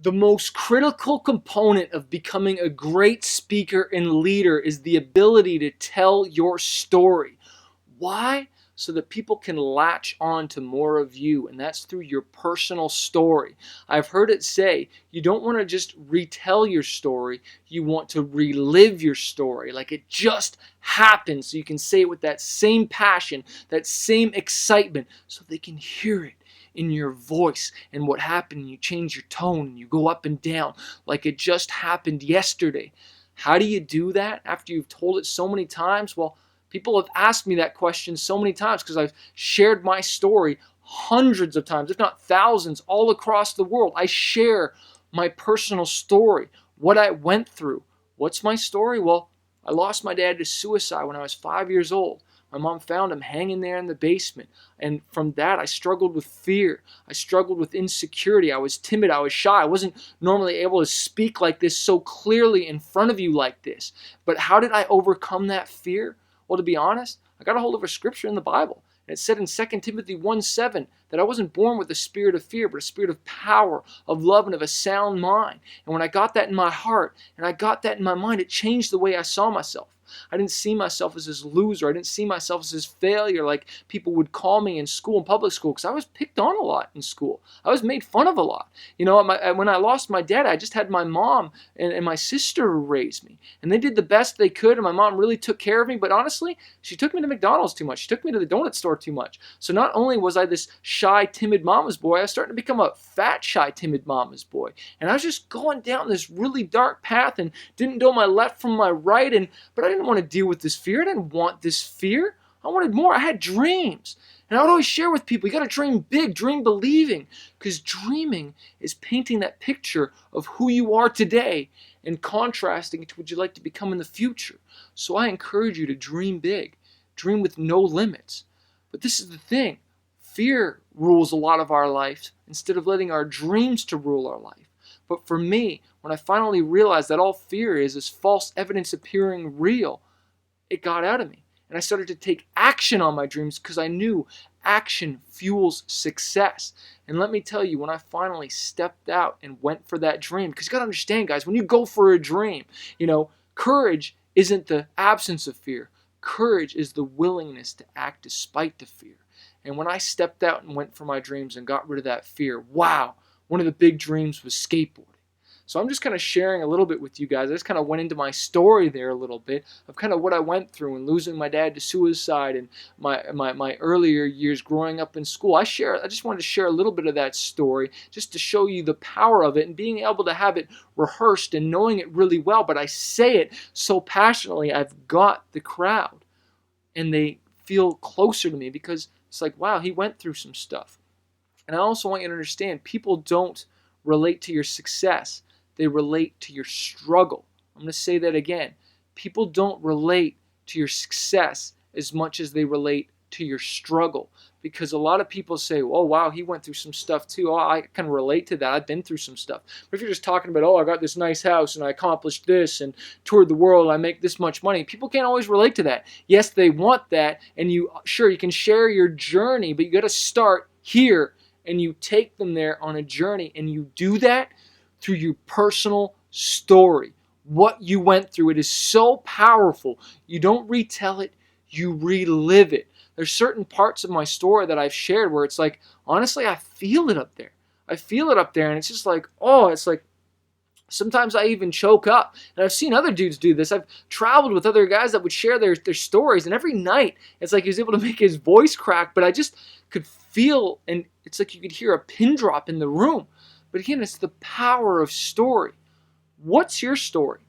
The most critical component of becoming a great speaker and leader is the ability to tell your story. Why? So that people can latch on to more of you, and that's through your personal story. I've heard it say, you don't want to just retell your story, you want to relive your story like it just happened, so you can say it with that same passion, that same excitement, so they can hear it in your voice and what happened. You change your tone and you go up and down like it just happened yesterday. How do you do that after you've told it so many times? Well, people have asked me that question so many times because I've shared my story hundreds of times, if not thousands, all across the world. I share my personal story, what I went through. What's my story? Well, I lost my dad to suicide when I was 5 years old. My mom found him hanging there in the basement. And from that, I struggled with fear. I struggled with insecurity. I was timid. I was shy. I wasn't normally able to speak like this so clearly in front of you like this. But how did I overcome that fear? Well, to be honest, I got a hold of a scripture in the Bible. And it said in 2 Timothy 1:7 that I wasn't born with a spirit of fear, but a spirit of power, of love, and of a sound mind. And when I got that in my heart and I got that in my mind, it changed the way I saw myself. I didn't see myself as this loser. I didn't see myself as this failure like people would call me in school, in public school, because I was picked on a lot in school. I was made fun of a lot. You know, when I lost my dad, I just had my mom and my sister raise me. And they did the best they could, and my mom really took care of me. But honestly, she took me to McDonald's too much. She took me to the donut store too much. So not only was I this shy, timid mama's boy, I was starting to become a fat, shy, timid mama's boy. And I was just going down this really dark path and didn't know my left from my right. But I didn't want to deal with this fear. I didn't want this fear. I wanted more. I had dreams. And I would always share with people, you got to dream big, dream believing. Because dreaming is painting that picture of who you are today and contrasting it to what you'd like to become in the future. So I encourage you to dream big. Dream with no limits. But this is the thing. Fear rules a lot of our life instead of letting our dreams to rule our life. But for me, when I finally realized that all fear is false evidence appearing real, it got out of me. And I started to take action on my dreams because I knew action fuels success. And let me tell you, when I finally stepped out and went for that dream, because you got to understand, guys, when you go for a dream, courage isn't the absence of fear. Courage is the willingness to act despite the fear. And when I stepped out and went for my dreams and got rid of that fear, wow, one of the big dreams was skateboarding. So I'm just kind of sharing a little bit with you guys. I just kind of went into my story there a little bit of kind of what I went through and losing my dad to suicide and my earlier years growing up in school. I just wanted to share a little bit of that story just to show you the power of it and being able to have it rehearsed and knowing it really well. But I say it so passionately, I've got the crowd and they feel closer to me because it's like, wow, he went through some stuff. And I also want you to understand, people don't relate to your success. They relate to your struggle. I'm going to say that again. People don't relate to your success as much as they relate to your struggle. Because a lot of people say, oh, wow, he went through some stuff too. Oh, I can relate to that. I've been through some stuff. But if you're just talking about, oh, I got this nice house and I accomplished this and toured the world and I make this much money, people can't always relate to that. Yes, they want that. And you can share your journey, but you got to start here and you take them there on a journey. And you do that through your personal story, what you went through. It is so powerful. You don't retell it, you relive it. There's certain parts of my story that I've shared where it's like, honestly, I feel it up there. I feel it up there, and it's just like, oh, it's like, sometimes I even choke up. And I've seen other dudes do this. I've traveled with other guys that would share their stories, and every night, it's like he was able to make his voice crack, but I just could feel, and it's like you could hear a pin drop in the room. But again, it's the power of story. What's your story?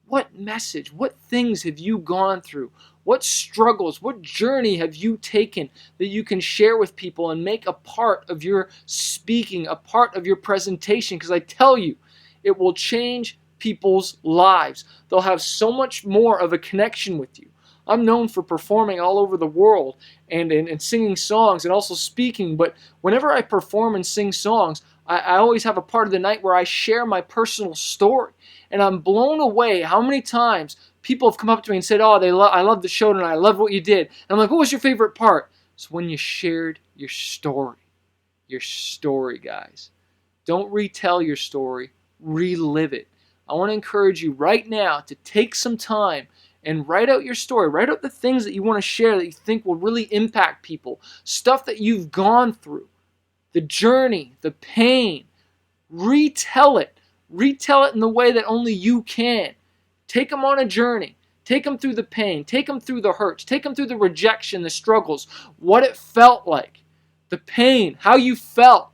What message, what things have you gone through? What struggles, what journey have you taken that you can share with people and make a part of your speaking, a part of your presentation? Because I tell you, it will change people's lives. They'll have so much more of a connection with you. I'm known for performing all over the world and singing songs and also speaking, but whenever I perform and sing songs, I always have a part of the night where I share my personal story. And I'm blown away how many times people have come up to me and said, oh, I love the show tonight. I love what you did. And I'm like, what was your favorite part? It's when you shared your story. Your story, guys. Don't retell your story, relive it. I want to encourage you right now to take some time and write out your story. Write out the things that you want to share that you think will really impact people. Stuff that you've gone through. The journey, the pain. Retell it. Retell it in the way that only you can. Take them on a journey. Take them through the pain. Take them through the hurts. Take them through the rejection, the struggles, what it felt like. The pain, how you felt,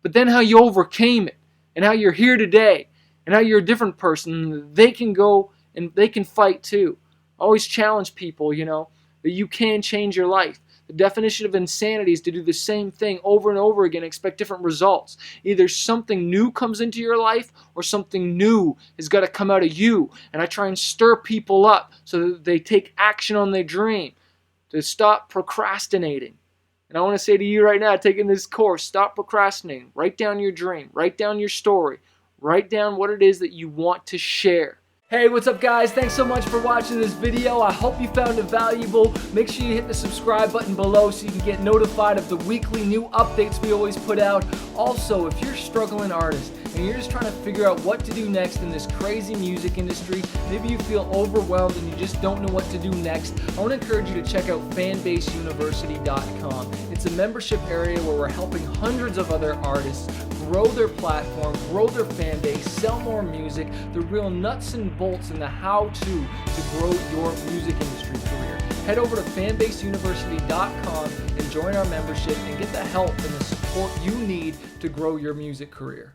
but then how you overcame it, and how you're here today, and how you're a different person. They can go and they can fight too. I always challenge people, that you can change your life. The definition of insanity is to do the same thing over and over again and expect different results. Either something new comes into your life or something new has got to come out of you. And I try and stir people up so that they take action on their dream, to stop procrastinating. And I want to say to you right now, taking this course, stop procrastinating. Write down your dream. Write down your story. Write down what it is that you want to share. Hey, what's up guys? Thanks so much for watching this video. I hope you found it valuable. Make sure you hit the subscribe button below so you can get notified of the weekly new updates we always put out. Also, if you're a struggling artist and you're just trying to figure out what to do next in this crazy music industry, maybe you feel overwhelmed and you just don't know what to do next, I want to encourage you to check out fanbaseuniversity.com. It's a membership area where we're helping hundreds of other artists grow their platform, grow their fan base, sell more music, the real nuts and bolts in the how-to grow your music industry career. Head over to fanbaseuniversity.com and join our membership and get the help and the support you need to grow your music career.